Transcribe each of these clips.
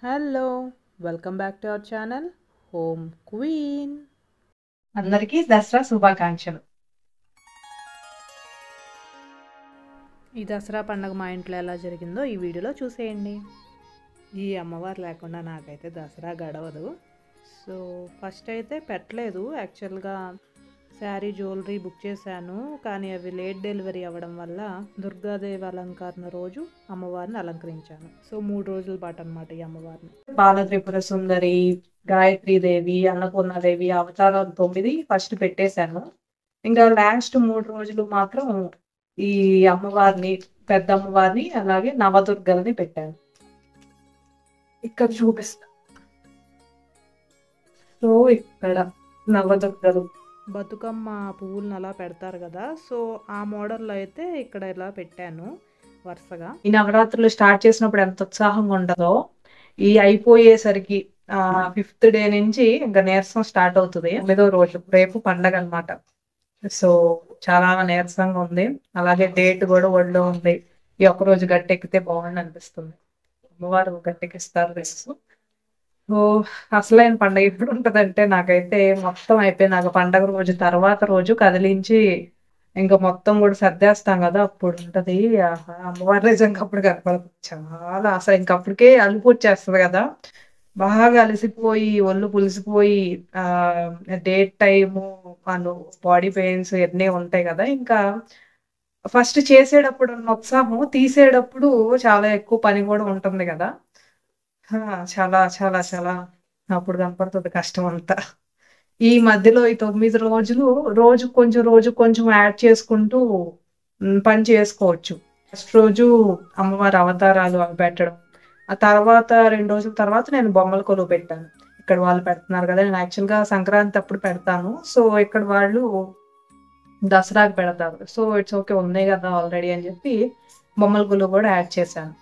Hello welcome back to our channel home queen. అందరికీ దసరా శుభాకాంక్షలు. ఈ దసరా పండుగ మా ఇంట్లో ఎలా జరిగిందో ఈ వీడియోలో చూసేయండి. ఈ అమ్మవారు లేకుండా నాకైతే దసరా గడవదు. సో ఫస్ట్ అయితే పెట్టలేదు. యాక్చువల్గా శారీ జ్యువెలరీ బుక్ చేశాను, కానీ అవి లేట్ డెలివరీ అవ్వడం వల్ల దుర్గాదేవి అలంకరణ రోజు అమ్మవారిని అలంకరించాను. సో 3 రోజుల పాటు అనమాట ఈ అమ్మవారిని. బాలత్రిపుర సుందరి, గాయత్రీదేవి, అన్నపూర్ణాదేవి అవతారాలు 9 ఫస్ట్ పెట్టేశాను. ఇంకా లాస్ట్ 3 రోజులు మాత్రం ఈ అమ్మవారిని, పెద్ద అమ్మవారిని, అలాగే నవదుర్గల్ని పెట్టాను. ఇక్కడ చూపిస్తా. సో ఇక్కడ నవదుర్గలు బతుకమ్మ పువ్వులను అలా పెడతారు కదా, సో ఆ మోడల్లో అయితే ఇక్కడ ఇలా పెట్టాను వరుసగా. ఈ నవరాత్రులు స్టార్ట్ చేసినప్పుడు ఎంత ఉత్సాహంగా ఉండదో, ఈ అయిపోయేసరికి 5th డే నుంచి ఇంకా నీరసం స్టార్ట్ అవుతుంది. 9వ రోజు రేపు పండగ అన్నమాట. సో చాలా నీరసంగా ఉంది. అలాగే డేట్ కూడా ఒళ్ళో ఉంది. ఈ ఒక్క రోజు గట్టెక్కితే బాగుండు అనిపిస్తుంది. అమ్మవారు గట్టెక్కిస్తారు రేపు. సో అసలైన పండగ ఎప్పుడు ఉంటదంటే, నాకైతే మొత్తం అయిపోయినాక పండగ రోజు తర్వాత రోజు కదిలించి ఇంకా మొత్తం కూడా సర్దేస్తాం కదా, అప్పుడు ఉంటది. ఆహా! అమ్మవారి నిజంగా అప్పుడు కనపడుతుంది. చాలా అసలు ఇంకప్పటికే అలుపు వచ్చేస్తుంది కదా, బాగా అలసిపోయి ఒళ్ళు పులిసిపోయి డేట్ టైము అను బాడీ పెయిన్స్ ఇవన్నీ ఉంటాయి కదా. ఇంకా ఫస్ట్ చేసేటప్పుడు ఉన్న ఉత్సాహం తీసేటప్పుడు చాలా ఎక్కువ పని కూడా ఉంటుంది కదా. చాలా చాలా చాలా అప్పుడు కనపడుతుంది కష్టం అంతా. ఈ మధ్యలో ఈ 9 రోజులు రోజు కొంచెం యాడ్ చేసుకుంటూ పని చేసుకోవచ్చు. ఫస్ట్ రోజు అమ్మవారి అవతారాలు అవి పెట్టడం. ఆ తర్వాత 2 రోజుల తర్వాత నేను బొమ్మల కొలువు పెట్టాను. ఇక్కడ వాళ్ళు పెడుతున్నారు కదా, నేను యాక్చువల్‌గా సంక్రాంతి అప్పుడు పెడతాను. సో ఇక్కడ వాళ్ళు దసరాకి పెడతారు. సో ఇట్స్ ఓకే, ఉన్నాయి కదా ఆల్రెడీ అని చెప్పి బొమ్మల కొలువు కూడా యాడ్ చేశాను.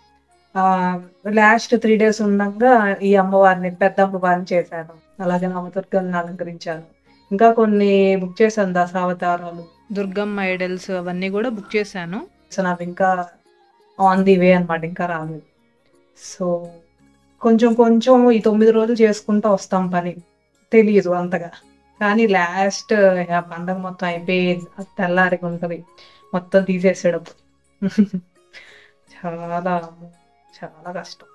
లాస్ట్ 3 డేస్ ఉండంగా ఈ అమ్మవారిని, పెద్ద అమ్మవారిని చేశాను. అలాగే నవదుర్గల్ని అలంకరించాను. ఇంకా కొన్ని బుక్ చేశాను, దశావతారాలు, దుర్గమ్మ ఐడల్స్ అవన్నీ కూడా బుక్ చేశాను. సో అవి ఇంకా ఆన్ ది వే అనమాట, ఇంకా రాలేదు. సో కొంచెం కొంచెం ఈ 9 రోజులు చేసుకుంటూ వస్తాం పని, తెలియదు అంతగా. కానీ లాస్ట్ పండగ మొత్తం అయిపోయి తెల్లారికి ఉంటది మొత్తం తీసేసేటప్పుడు. చాలా చాలా కష్టం.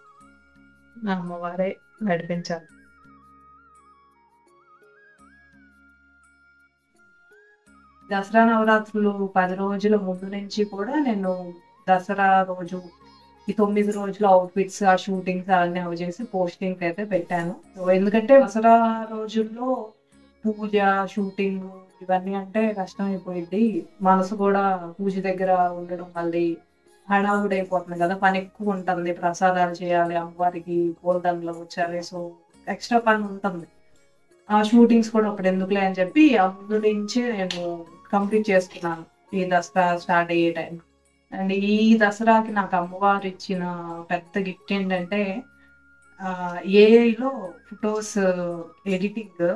అమ్మవారే నడిపించాలి. దసరా నవరాత్రులు 10 రోజుల ముందు నుంచి కూడా నేను దసరా రోజు ఈ 9 రోజుల అవుట్ఫిట్స్, ఆ షూటింగ్స్ అవన్నీ అవి చేసి పోస్టింగ్ అయితే పెట్టాను. సో ఎందుకంటే దసరా రోజుల్లో పూజ, షూటింగ్ ఇవన్నీ అంటే కష్టం అయిపోయింది. మనసు కూడా పూజ దగ్గర ఉండడం, మళ్ళీ హడావుడి అయిపోతుంది కదా, పని ఎక్కువ ఉంటుంది. ప్రసాదాలు చేయాలి, అమ్మవారికి పూలదండలు వచ్చాలి. సో ఎక్స్ట్రా పని ఉంటుంది. ఆ షూటింగ్స్ కూడా అప్పుడు ఎందుకులే అని చెప్పి ముందు నుంచే నేను కంప్లీట్ చేసుకున్నాను ఈ దసరా స్టార్ట్ అయ్యే టైం. అండ్ ఈ దసరాకి నాకు అమ్మవారు ఇచ్చిన పెద్ద గిఫ్ట్ ఏంటంటే, ఏఐలో ఫొటోస్ ఎడిటింగ్,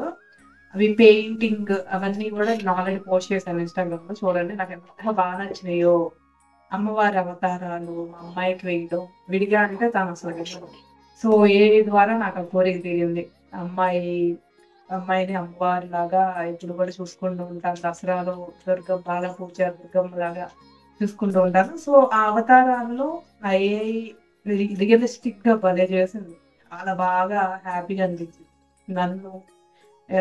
అవి పెయింటింగ్ అవన్నీ కూడా నేను ఆల్రెడీ పోస్ట్ చేశాను ఇన్స్టాగ్రామ్ లో. చూడండి నాకు ఎంత బాగా నచ్చినాయో. అమ్మవారి అవతారాలు మా అమ్మాయికి వేయడం విడిగా అంటే తను అసలు. సో ఏఐ ద్వారా నాకు ఆ కోరిక తీరింది. అమ్మాయిని అమ్మవారి లాగా ఇప్పుడు కూడా చూసుకుంటూ ఉంటాను. దసరాలో బాల పూజ దుర్గమ్మ లాగా చూసుకుంటూ ఉంటాను. సో ఆ అవతారాల్లో ఆ ఏఐ రియలిస్టిక్ గా భలే చేసింది. చాలా బాగా హ్యాపీగా అనిపించింది. నన్ను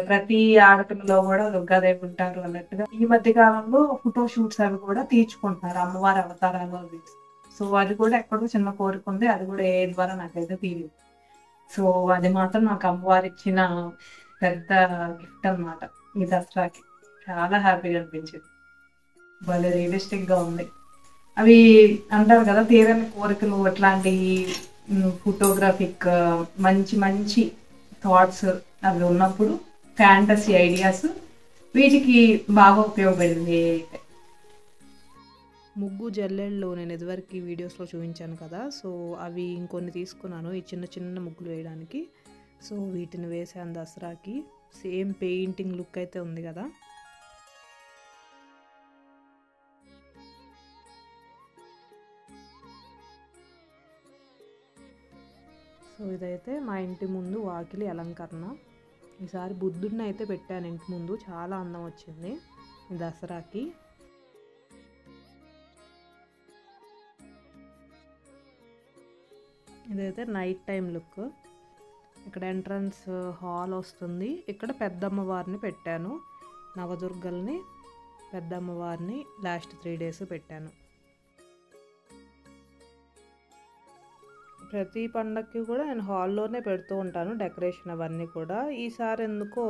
ప్రతి ఆడపిల్లలో కూడా దుర్గాదేవి ఉంటారు అన్నట్టుగా ఈ మధ్య కాలంలో ఫోటో షూట్స్ అవి కూడా తీర్చుకుంటున్నారు అమ్మవారి అవతారాలు అవి. సో అది కూడా ఎక్కడో చిన్న కోరిక ఉంది, అది కూడా ఏ ద్వారా నాకైతే తీరింది. సో అది మాత్రం నాకు అమ్మవారు ఇచ్చిన పెద్ద గిఫ్ట్ అన్నమాట ఈ దసరాకి. చాలా హ్యాపీగా అనిపించింది. భలే రియలిస్టిక్ గా ఉంది. అవి అంటారు కదా, తీరని కోరికలు అట్లాంటి ఫోటోగ్రాఫిక్ మంచి మంచి థాట్స్ అవి ఉన్నప్పుడు, ఫ్యాంటసీ ఐడియాస్, వీటికి బాగా ఉపయోగపడింది. ముగ్గు జల్లెళ్ళు నేను ఇదివరకు వీడియోస్లో చూపించాను కదా, సో అవి ఇంకొన్ని తీసుకున్నాను ఈ చిన్న చిన్న ముగ్గులు వేయడానికి. సో వీటిని వేసాను దసరాకి. సేమ్ పెయింటింగ్ లుక్ అయితే ఉంది కదా. సో సో ఇదైతే మా ఇంటి ముందు వాకిలి అలంకరణ. ఈసారి బుద్ధుడిని అయితే పెట్టాను ఇంటి ముందు, చాలా అందం వచ్చింది ఈ దసరాకి. ఇదైతే నైట్ టైం లుక్. ఇక్కడ ఎంట్రన్స్ హాల్ వస్తుంది. ఇక్కడ పెద్దమ్మవారిని పెట్టాను, నవదుర్గల్ని పెద్దమ్మవారిని లాస్ట్ 3 days పెట్టాను. ప్రతి పండగకి కూడా నేను హాల్లోనే పెడుతూ ఉంటాను డెకరేషన్ అవన్నీ కూడా. ఈసారి ఎందుకో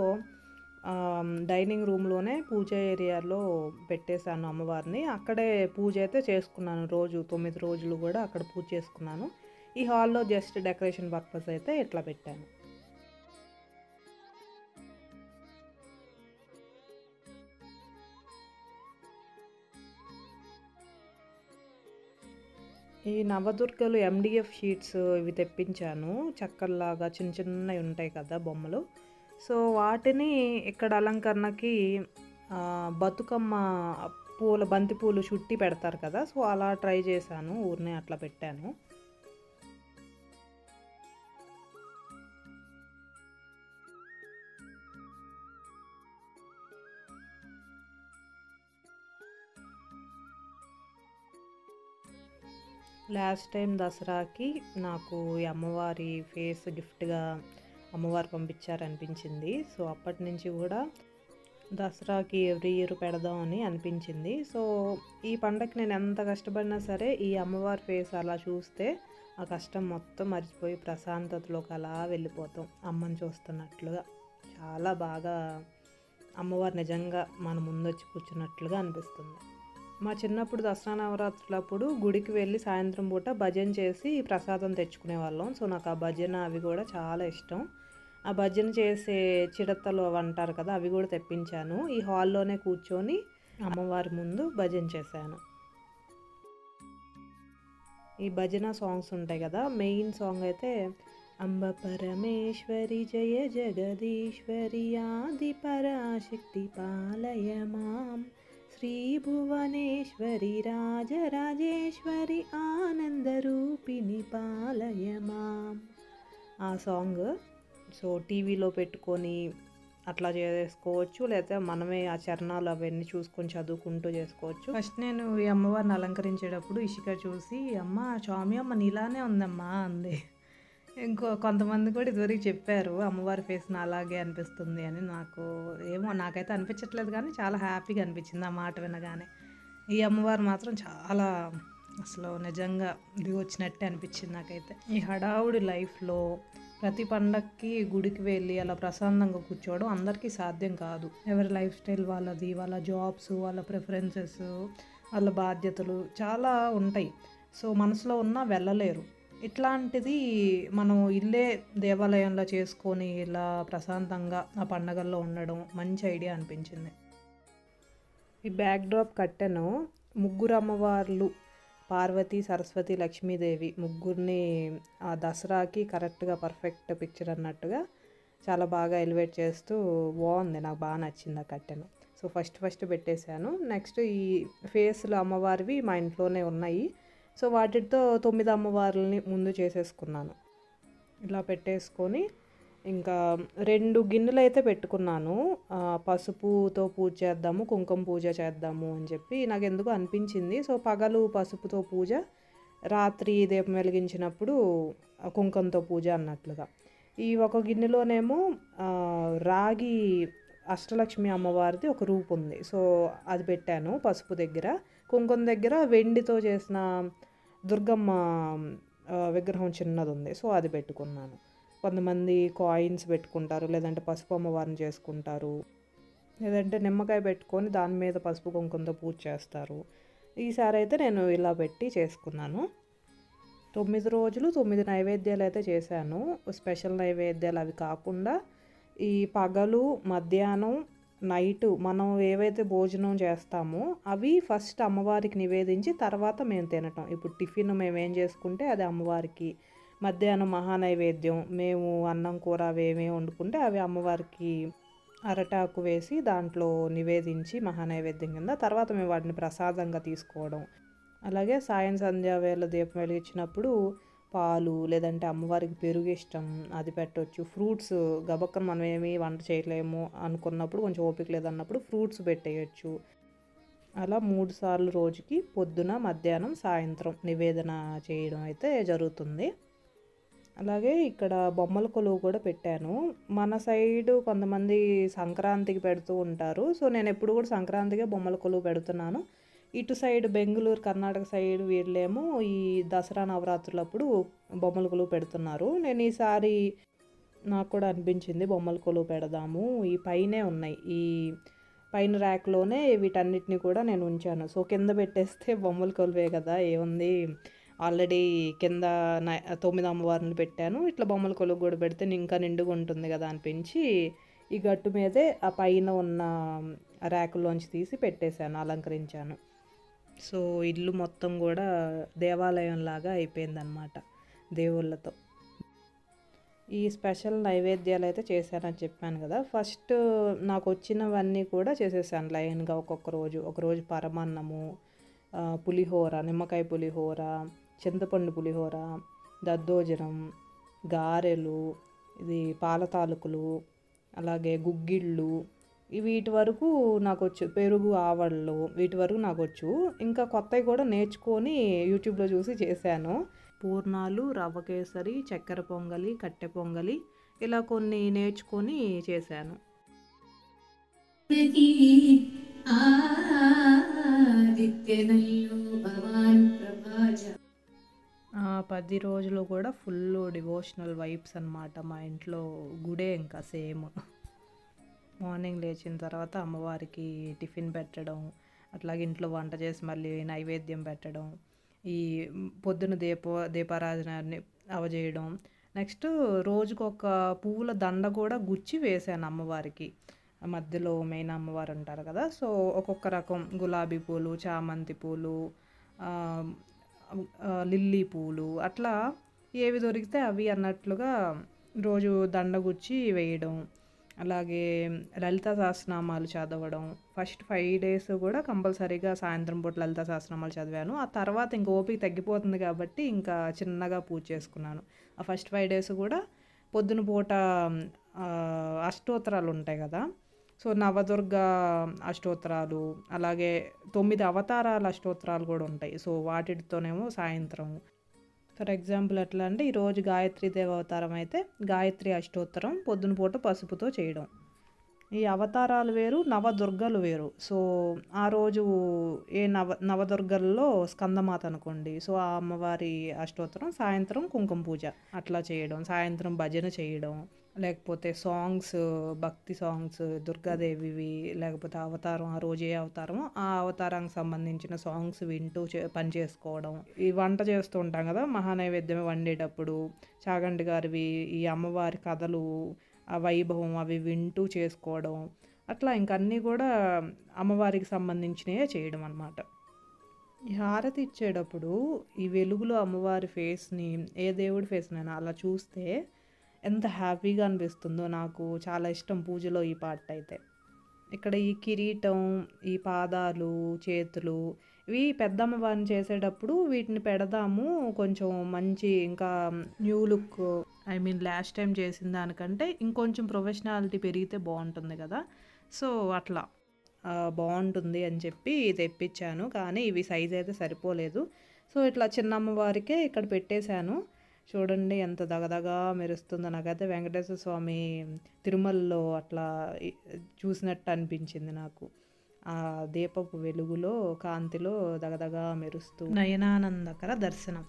డైనింగ్ రూమ్లోనే పూజ ఏరియాలో పెట్టేశాను అమ్మవారిని. అక్కడే పూజ అయితే చేసుకున్నాను, రోజు 9 రోజులు కూడా అక్కడ పూజ చేసుకున్నాను. ఈ హాల్లో జస్ట్ డెకరేషన్ పర్పస్ అయితే ఇట్లా పెట్టాను. ఈ నవదుర్గలు MDF షీట్స్ ఇవి తెప్పించాను, చక్కర్లాగా చిన్న చిన్నవి ఉంటాయి కదా బొమ్మలు. సో వాటిని ఇక్కడ అలంకరణకి బతుకమ్మ బంతి పూలు చుట్టి పెడతారు కదా, సో అలా ట్రై చేశాను, ఊరినే అట్లా పెట్టాను. లాస్ట్ టైం దసరాకి నాకు ఈ అమ్మవారి ఫేస్ గిఫ్ట్గా అమ్మవారు పంపించారనిపించింది. సో అప్పటి నుంచి కూడా దసరాకి ఎవ్రీ ఇయర్ పెడదామని అనిపించింది. సో ఈ పండగకి నేను ఎంత కష్టపడినా సరే ఈ అమ్మవారి ఫేస్ అలా చూస్తే ఆ కష్టం మొత్తం మర్చిపోయి ప్రశాంతతలోకి అలా వెళ్ళిపోతాం, అమ్మని చూస్తున్నట్లుగా. చాలా బాగా అమ్మవారు నిజంగా మన ముందొచ్చి కూర్చున్నట్లుగా అనిపిస్తుంది. మా చిన్నప్పుడు దసరా నవరాత్రులప్పుడు గుడికి వెళ్ళి సాయంత్రం పూట భజన చేసి ప్రసాదం తెచ్చుకునే వాళ్ళం. సో నాకు ఆ భజన అవి కూడా చాలా ఇష్టం. ఆ భజన చేసే చిడతలు అవి అంటారు కదా, అవి కూడా తెప్పించాను. ఈ హాల్లోనే కూర్చొని అమ్మవారి ముందు భజన చేశాను. ఈ భజన సాంగ్స్ ఉంటాయి కదా, మెయిన్ సాంగ్ అయితే అంబ పరమేశ్వరి జయ జగదీశ్వరి ఆది పరాశక్తి పాలయ మాం, శ్రీ భువనేశ్వరి రాజరాజేశ్వరి ఆనందరూపిణి పాలయ మాం. ఆ సాంగ్ సో టీవీలో పెట్టుకొని అట్లా చేసుకోవచ్చు, లేకపోతే మనమే ఆ చరణాలు అవన్నీ చూసుకొని చదువుకుంటూ చేసుకోవచ్చు. ఫస్ట్ నేను ఈ అమ్మవారిని అలంకరించేటప్పుడు ఇషిక చూసి, అమ్మ స్వామి అమ్మ నీలానే ఉందమ్మా అంది. కొంతమంది కూడా ఇదివరకు చెప్పారు అమ్మవారి ఫేస్ అలాగే అనిపిస్తుంది అని. నాకైతే అనిపించట్లేదు, కానీ చాలా హ్యాపీగా అనిపించింది ఆ మాట వినగానే. ఈ అమ్మవారు మాత్రం చాలా అసలు నిజంగా దిగి వచ్చినట్టే అనిపించింది నాకైతే. ఈ హడావుడి లైఫ్లో ప్రతి పండక్కి గుడికి వెళ్ళి అలా ప్రశాంతంగా కూర్చోవడం అందరికీ సాధ్యం కాదు. ఎవరి లైఫ్ స్టైల్ వాళ్ళది, వాళ్ళ జాబ్స్, వాళ్ళ ప్రిఫరెన్సెస్, వాళ్ళ బాధ్యతలు చాలా ఉంటాయి. సో మనసులో ఉన్నా వెళ్ళలేరు. ఇట్లాంటిది మనం ఇల్లే దేవాలయంలో చేసుకొని ఇలా ప్రశాంతంగా ఆ పండగల్లో ఉండడం మంచి ఐడియా అనిపించింది. ఈ బ్యాక్ డ్రాప్ కట్టెను ముగ్గురు అమ్మవార్లు, పార్వతి, సరస్వతి, లక్ష్మీదేవి ముగ్గురిని ఆ దసరాకి కరెక్ట్గా పర్ఫెక్ట్ పిక్చర్ అన్నట్టుగా చాలా బాగా ఎలివేట్ చేస్తూ బాగుంది, నాకు బాగా నచ్చింది ఆ కట్టెను. సో ఫస్ట్ పెట్టేశాను. నెక్స్ట్ ఈ ఫేస్లు అమ్మవారివి మా ఇంట్లోనే ఉన్నాయి. సో వాటితో 9 అమ్మవార్లని ముందు చేసేసుకున్నాను. ఇలా పెట్టేసుకొని ఇంకా 2 గిన్నెలు అయితే పెట్టుకున్నాను. పసుపుతో పూజ చేద్దాము, కుంకుమ పూజ చేద్దాము అని చెప్పి నాకు ఎందుకు అనిపించింది. సో పగలు పసుపుతో పూజ, రాత్రి దీపం వెలిగించినప్పుడు కుంకుమతో పూజ అన్నట్లుగా. ఈ ఒక గిన్నెలోనేమో రాగి అష్టలక్ష్మి అమ్మవారిది ఒక రూపు ఉంది. సో అది పెట్టాను పసుపు దగ్గర. కుంకుమ దగ్గర వెండితో చేసిన దుర్గమ్మ విగ్రహం చిన్నది ఉంది. సో అది పెట్టుకున్నాను. కొంతమంది కాయిన్స్ పెట్టుకుంటారు, లేదంటే పసుపు అమ్మవారిని చేసుకుంటారు, లేదంటే నిమ్మకాయ పెట్టుకొని దాని మీద పసుపు కుంకుమతో పూజ చేస్తారు. ఈసారి అయితే నేను ఇలా పెట్టి చేసుకున్నాను. 9 రోజులు 9 నైవేద్యాలు అయితే చేశాను. స్పెషల్ నైవేద్యాలు అవి కాకుండా ఈ పగలు, మధ్యాహ్నం, నైటు మనం ఏవైతే భోజనం చేస్తామో అవి ఫస్ట్ అమ్మవారికి నివేదించి తర్వాత మేము తినటం. ఇప్పుడు టిఫిన్ మేము ఏం చేసుకుంటే అది అమ్మవారికి, మధ్యాహ్నం మహానైవేద్యం మేము అన్నం కూర అవేమీ వండుకుంటే అవి అమ్మవారికి అరటాకు వేసి దాంట్లో నివేదించి మహానైవేద్యం కింద తర్వాత మేము వాటిని ప్రసాదంగా తీసుకోవడం. అలాగే సాయం సంధ్యా వేళ దీపం వెలిగించినప్పుడు పాలు లేదంటే అమ్మవారికి పెరుగు ఇష్టం అది పెట్టొచ్చు. ఫ్రూట్స్ గబక్కన మనం ఏమి వంట చేయలేము అనుకున్నప్పుడు, కొంచెం ఓపిక లేదన్నప్పుడు ఫ్రూట్స్ పెట్టేయొచ్చు. అలా 3 సార్లు రోజుకి పొద్దున, మధ్యాహ్నం, సాయంత్రం నివేదన చేయడం అయితే జరుగుతుంది. అలాగే ఇక్కడ బొమ్మల కొలువు కూడా పెట్టాను. మన సైడు కొంతమంది సంక్రాంతికి పెడుతూ ఉంటారు. సో, నేనెప్పుడు కూడా సంక్రాంతికే బొమ్మల కొలువు పెడుతున్నాను. ఇటు సైడ్ బెంగుళూరు, కర్ణాటక సైడ్ వీళ్ళేమో ఈ దసరా నవరాత్రులప్పుడు బొమ్మల కొలువు పెడుతున్నారు. నేను ఈసారి నాకు కూడా అనిపించింది బొమ్మల కొలువు పెడదాము. ఈ పైనే ఉన్నాయి. ఈ పైన ర్యాక్‌లోనే వీటన్నిటిని కూడా నేను ఉంచాను. సో, కింద పెట్టేస్తే బొమ్మల కొలువే కదా! ఏముంది ఆల్రెడీ కింద 9 అమ్మవార్లను పెట్టాను. ఇట్లా బొమ్మల కొలువు కూడా పెడితే ఇంకా నిండుగా ఉంటుంది కదా అనిపించి, ఈ గట్టు మీదే ఆ పైన ఉన్న ర్యాకుల్లోంచి తీసి పెట్టేశాను, అలంకరించాను. సో, ఇల్లు మొత్తం కూడా దేవాలయంలాగా అయిపోయిందనమాట దేవుళ్ళతో. ఈ స్పెషల్ నైవేద్యాలు అయితే చేశానని చెప్పాను కదా! ఫస్ట్ నాకు వచ్చినవన్నీ కూడా చేసేసాను లైన్‌గా ఒక్కొక్క రోజు. ఒకరోజు పరమాన్నము, పులిహోర, నిమ్మకాయ పులిహోర, చింతపండు పులిహోర, దద్దోజనం, గారెలు, ఇది పాల తాలూకులు, అలాగే గుగ్గిళ్ళు, వీటి వరకు నాకొచ్చు. పెరుగు, ఆవళ్ళు వీటి వరకు నాకొచ్చు. ఇంకా కొత్తవి కూడా నేర్చుకొని యూట్యూబ్‌లో చూసి చేశాను. పూర్ణాలు, రవ్వ కేసరి, చక్కెర పొంగలి, కట్టె పొంగలి ఇలా కొన్ని నేర్చుకొని చేశాను. ఆ 10 రోజులు కూడా ఫుల్ డివోషనల్ వైబ్స్ అనమాట. మా ఇంట్లో గుడే ఇంకా సేమ్. మార్నింగ్ లేచిన తర్వాత అమ్మవారికి టిఫిన్ పెట్టడం, అట్లాగే ఇంట్లో వంట చేసి మళ్ళీ నైవేద్యం పెట్టడం, ఈ పొద్దున దీపారాధనని అవజేయడం. నెక్స్ట్ రోజుకొక పువ్వుల దండ కూడా గుచ్చి వేశాను అమ్మవారికి. మధ్యలో మెయిన్ అమ్మవారు ఉంటారు కదా! సో, ఒక్కొక్క రకం గులాబీ పూలు, చామంతి పూలు, లిల్లీ పూలు అట్లా ఏవి దొరికితే అవి అన్నట్లుగా రోజు దండ గుచ్చి వేయడం. అలాగే లలితా సహస్రనామాలు చదవడం. ఫస్ట్ 5 డేస్ కూడా కంపల్సరీగా సాయంత్రం పూట లలితా సహస్రనామాలు చదివాను. ఆ తర్వాత ఇంక ఓపిక తగ్గిపోతుంది కాబట్టి ఇంకా చిన్నగా పూజ చేసుకున్నాను. ఆ ఫస్ట్ 5 డేస్ కూడా పొద్దున పూట అష్టోత్తరాలు ఉంటాయి కదా! సో, నవదుర్గ అష్టోత్తరాలు, అలాగే 9 అవతారాల అష్టోత్తరాలు కూడా ఉంటాయి. సో, వాటితోనేమో సాయంత్రం. ఫర్ ఎగ్జాంపుల్ ఎట్లా అంటే ఈరోజు గాయత్రీదేవి అవతారం అయితే గాయత్రి అష్టోత్తరం పొద్దున పూట పసుపుతో చేయడం. ఈ అవతారాలు వేరు, నవదుర్గలు వేరు. సో, ఆ రోజు ఏ నవదుర్గల్లో స్కందమాత అనుకోండి. సో, ఆ అమ్మవారి అష్టోత్తరం సాయంత్రం కుంకుమ పూజ అట్లా చేయడం. సాయంత్రం భజన చేయడం, లేకపోతే సాంగ్స్, భక్తి సాంగ్స్ దుర్గాదేవివి, లేకపోతే అవతారం ఆ రోజు ఏ అవతారమో ఆ అవతారానికి సంబంధించిన సాంగ్స్ వింటూ పని చేసుకోవడం. ఈ వంట చేస్తూ ఉంటాం కదా మహానైవేద్యం వండేటప్పుడు, చాగంటి గారివి ఈ అమ్మవారి కథలు, ఆ వైభవం అవి వింటూ చేసుకోవడం. అట్లా ఇంక అన్నీ కూడా అమ్మవారికి సంబంధించినవే చేయడం అనమాట. ఈ హారతి ఇచ్చేటప్పుడు ఈ వెలుగులో అమ్మవారి ఫేస్ని, ఏ దేవుడి ఫేస్నైనా అలా చూస్తే ఎంత హ్యాపీగా అనిపిస్తుందో. నాకు చాలా ఇష్టం పూజలో ఈ పార్ట్ అయితే. ఇక్కడ ఈ కిరీటం, ఈ పాదాలు, చేతులు ఇవి పెద్దమ్మవారిని చేసేటప్పుడు వీటిని పెడదాము, కొంచెం మంచి ఇంకా new look, I mean last time చేసిన దానికంటే ఇంకొంచెం ప్రొఫెషనాలిటీ పెరిగితే బాగుంటుంది కదా! సో, అట్లా బాగుంటుంది అని చెప్పి తెప్పించాను. కానీ ఇవి సైజ్ అయితే సరిపోలేదు. సో, ఇట్లా చిన్న అమ్మవారికే ఇక్కడ పెట్టేశాను. చూడండి ఎంత దగదగా మెరుస్తుందో. నాకైతే వెంకటేశ్వర స్వామి తిరుమలలో అట్లా చూసినట్టు అనిపించింది నాకు. ఆ దీపపు వెలుగులో, కాంతిలో దగదగా మెరుస్తూ నయనానందకర దర్శనం.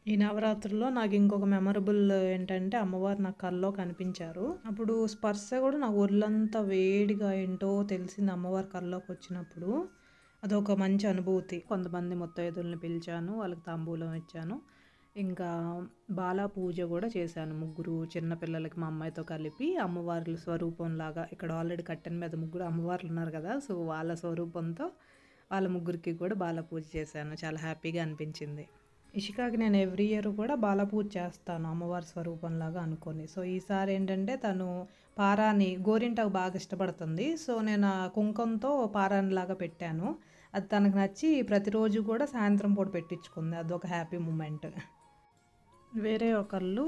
ఈ నవరాత్రుల్లో నాకు ఇంకొక మెమరబుల్ ఏంటంటే అమ్మవారు నా కల్లో కనిపించారు. అప్పుడు స్పర్శ కూడా నా ఒళ్ళంతా వేడిగా ఏంటో తెలిసింది అమ్మవారి కల్లోకి వచ్చినప్పుడు. అదొక మంచి అనుభూతి. కొంతమంది ముత్తైదుల్ని పిలిచాను, వాళ్ళకి తాంబూలం ఇచ్చాను. ఇంకా బాలా పూజ కూడా చేశాను. 3 చిన్నపిల్లలకి మా అమ్మాయితో కలిపి అమ్మవార్ల స్వరూపంలాగా, ఇక్కడ ఆల్రెడీ కట్టెన మీద 3 అమ్మవార్లు ఉన్నారు కదా! సో, వాళ్ళ స్వరూపంతో వాళ్ళ 3కి కూడా బాలా పూజ చేశాను. చాలా హ్యాపీగా అనిపించింది. ఇషికాకి నేను ఎవ్రీ ఇయర్ కూడా బాలా పూజ చేస్తాను అమ్మవారి స్వరూపంలాగా అనుకొని. సో, ఈసారి ఏంటంటే తను పారాని, గోరింటాకు బాగా ఇష్టపడుతుంది. సో, నేను ఆ కుంకంతో పారానిలాగా పెట్టాను. అది తనకు నచ్చి ప్రతిరోజు కూడా సాయంత్రం పూట పెట్టించుకుంది. అదొక హ్యాపీ మూమెంట్. వేరే ఒకళ్ళు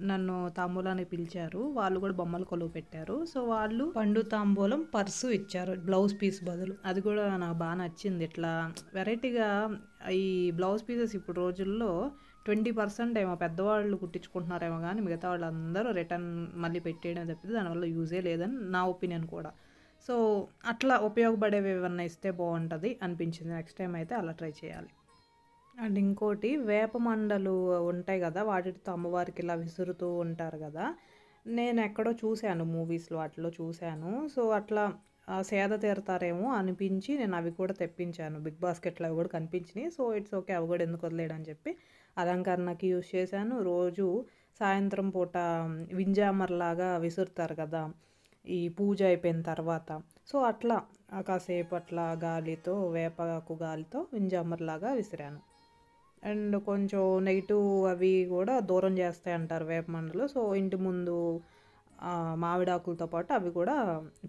నన్ను తాంబూలానికి పిలిచారు. వాళ్ళు కూడా బొమ్మల కొలువు పెట్టారు. సో వాళ్ళు పండు తాంబూలం పర్సు ఇచ్చారు బ్లౌజ్ పీస్ బదులు. అది కూడా నాకు బాగా నచ్చింది. ఇట్లా వెరైటీగా ఈ బ్లౌజ్ పీసెస్ ఇప్పుడు రోజుల్లో 20% ఏమో పెద్దవాళ్ళు కుట్టించుకుంటున్నారేమో కానీ మిగతా వాళ్ళందరూ రిటర్న్ మళ్ళీ పెట్టేయడం తప్పితే దానివల్ల యూజే లేదని నా ఒపీనియన్ కూడా. సో అట్లా ఉపయోగపడేవి ఏమన్నా ఇస్తే బాగుంటుంది అనిపించింది. నెక్స్ట్ టైం అయితే అలా ట్రై చేయాలి. అండ్ ఇంకోటి వేప మండలు ఉంటాయి కదా, వాటితో అమ్మవారికి ఇలా విసురుతూ ఉంటారు కదా. నేను ఎక్కడో చూశాను, మూవీస్లో వాటిలో చూశాను. సో అట్లా సేద తీరతారేమో అనిపించి నేను అవి కూడా తెప్పించాను. బిగ్ బాస్కెట్లో అవి కూడా కనిపించినాయి. సో ఇట్స్ ఓకే, అవి కూడా ఎందుకు వదిలేయడం అని చెప్పి అలంకరణకి యూజ్ చేశాను. రోజు సాయంత్రం పూట వింజామర్లాగా విసురుతారు కదా ఈ పూజ అయిపోయిన తర్వాత. సో అట్లా కాసేపు అట్లా గాలితో, వేపాకు గాలితో వింజామర్లాగా విసిరాను. అండ్ కొంచెం నెగిటివ్ అవి కూడా దూరం చేస్తాయి అంటారు వేప మండలు. సో ఇంటి ముందు మామిడాకులతో పాటు అవి కూడా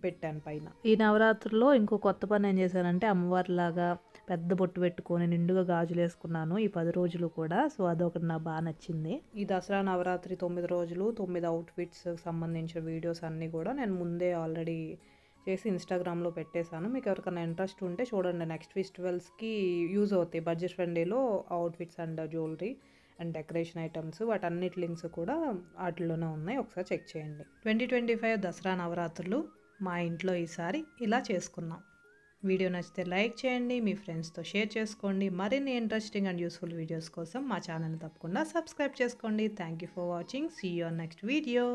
పెట్టాను పైన. ఈ నవరాత్రుల్లో ఇంకో కొత్త పని ఏం చేశానంటే అమ్మవారిలాగా పెద్ద బొట్టు పెట్టుకొని నిండుగా గాజులు వేసుకున్నాను ఈ 10 రోజులు కూడా. సో అదొకటి నాకు బాగా నచ్చింది. ఈ దసరా నవరాత్రి 9 రోజులు 9 అవుట్ఫిట్స్ సంబంధించిన వీడియోస్ అన్నీ కూడా నేను ముందే ఆల్రెడీ చేసి ఇన్స్టాగ్రామ్లో పెట్టేశాను. మీకు ఎవరికైనా ఇంట్రెస్ట్ ఉంటే చూడండి. నెక్స్ట్ ఫెస్టివల్స్కి యూజ్ అవుతాయి. బడ్జెట్ ఫ్రెండ్లీలో outfits and jewellery and decoration items వాటన్నిటి లింక్స్ కూడా వాటిలోనే ఉన్నాయి. ఒకసారి చెక్ చేయండి. 2025 దసరా నవరాత్రులు మా ఇంట్లో ఈసారి ఇలా చేసుకున్నాం. వీడియో నచ్చితే లైక్ చేయండి, మీ ఫ్రెండ్స్తో షేర్ చేసుకోండి. మరిన్ని ఇంట్రెస్టింగ్ అండ్ యూస్ఫుల్ వీడియోస్ కోసం మా ఛానల్ని తప్పకుండా సబ్స్క్రైబ్ చేసుకోండి. Thank you for watching. See you on next video.